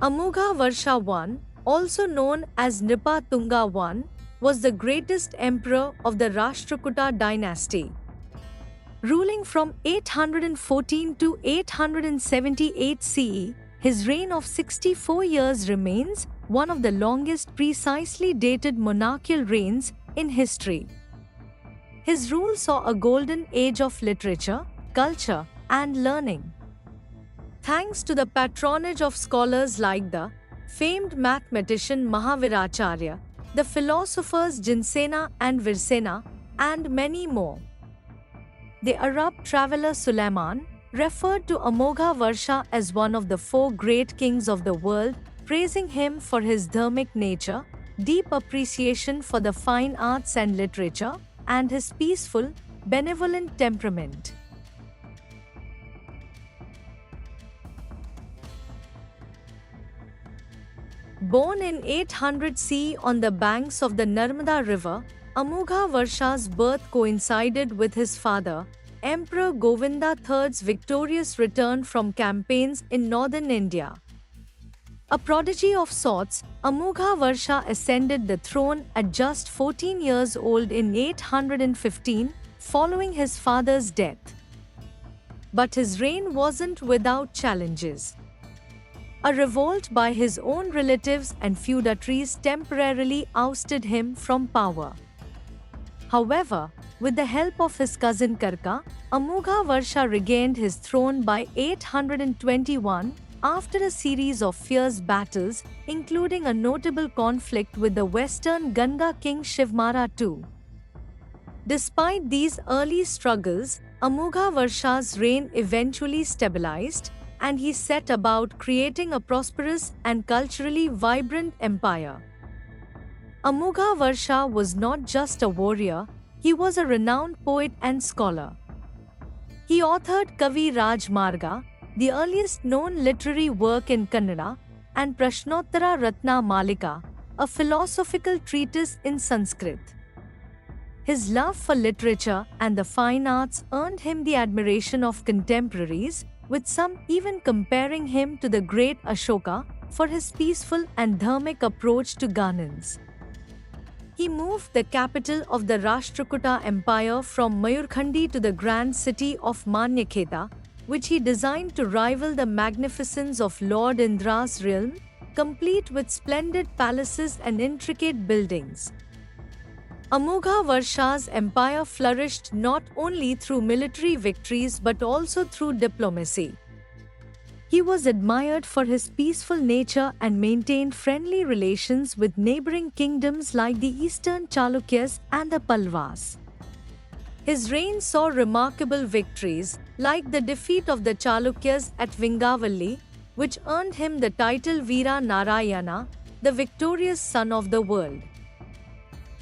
Amoghavarsha I, also known as Nrupatunga I, was the greatest emperor of the Rashtrakuta Dynasty. Ruling from 814 to 878 CE, his reign of 64 years remains one of the longest precisely dated monarchical reigns in history. His rule saw a golden age of literature, culture, and learning. Thanks to the patronage of scholars like the famed mathematician Mahaviracharya, the philosophers Jinsena and Virsena, and many more. The Arab traveller Suleiman referred to Amoghavarsha as one of the four great kings of the world, praising him for his dharmic nature, deep appreciation for the fine arts and literature, and his peaceful, benevolent temperament. Born in 800 CE on the banks of the Narmada River, Amoghavarsha's birth coincided with his father, Emperor Govinda III's victorious return from campaigns in northern India. A prodigy of sorts, Amoghavarsha ascended the throne at just 14 years old in 815, following his father's death. But his reign wasn't without challenges. A revolt by his own relatives and feudatories temporarily ousted him from power. However, with the help of his cousin Karka, Amoghavarsha regained his throne by 821 after a series of fierce battles, including a notable conflict with the western Ganga king Shivamara II. Despite these early struggles, Amoghavarsha's reign eventually stabilized, and he set about creating a prosperous and culturally vibrant empire. Amoghavarsha was not just a warrior, he was a renowned poet and scholar. He authored Kavi Rajmarga, the earliest known literary work in Kannada, and Prashnottara Ratna Malika, a philosophical treatise in Sanskrit. His love for literature and the fine arts earned him the admiration of contemporaries, with some even comparing him to the great Ashoka for his peaceful and dharmic approach to governance. He moved the capital of the Rashtrakuta Empire from Mayurkhandi to the grand city of Manyakheta, which he designed to rival the magnificence of Lord Indra's realm, complete with splendid palaces and intricate buildings. Amoghavarsha's empire flourished not only through military victories but also through diplomacy. He was admired for his peaceful nature and maintained friendly relations with neighboring kingdoms like the Eastern Chalukyas and the Pallavas. His reign saw remarkable victories, like the defeat of the Chalukyas at Vingavalli, which earned him the title Veera Narayana, the victorious son of the world.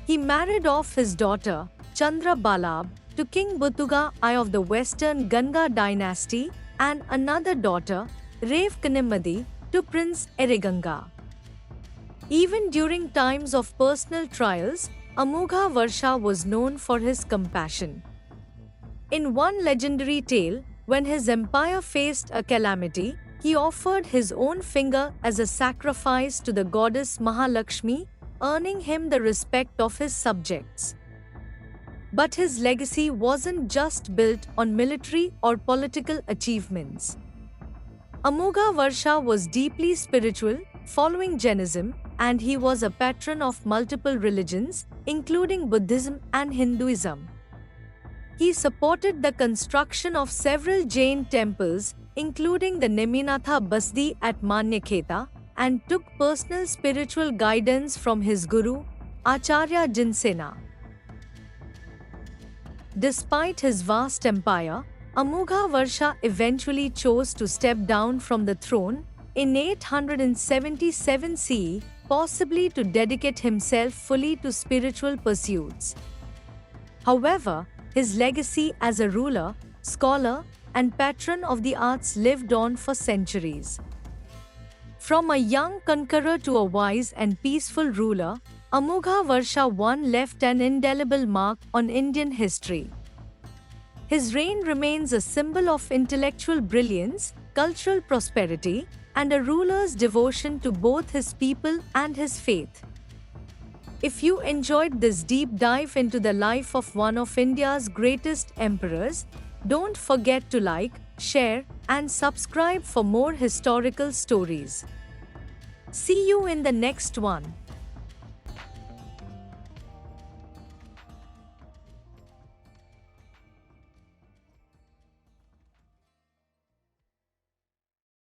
He married off his daughter, Chandra Balab, to King Butuga I of the Western Ganga dynasty, and another daughter, Revkanimadi, to Prince Eriganga. Even during times of personal trials, Amoghavarsha was known for his compassion. In one legendary tale, when his empire faced a calamity, he offered his own finger as a sacrifice to the goddess Mahalakshmi, earning him the respect of his subjects. But his legacy wasn't just built on military or political achievements. Amoghavarsha was deeply spiritual, following Jainism, and he was a patron of multiple religions, including Buddhism and Hinduism. He supported the construction of several Jain temples, including the Neminatha Basdi at Manyakheta, and took personal spiritual guidance from his guru, Acharya Jinsena. Despite his vast empire, Amoghavarsha eventually chose to step down from the throne in 877 CE, possibly to dedicate himself fully to spiritual pursuits. However, his legacy as a ruler, scholar, and patron of the arts lived on for centuries. From a young conqueror to a wise and peaceful ruler, Amoghavarsha I left an indelible mark on Indian history. His reign remains a symbol of intellectual brilliance, cultural prosperity, and a ruler's devotion to both his people and his faith. If you enjoyed this deep dive into the life of one of India's greatest emperors, don't forget to like, share, and subscribe for more historical stories. See you in the next one.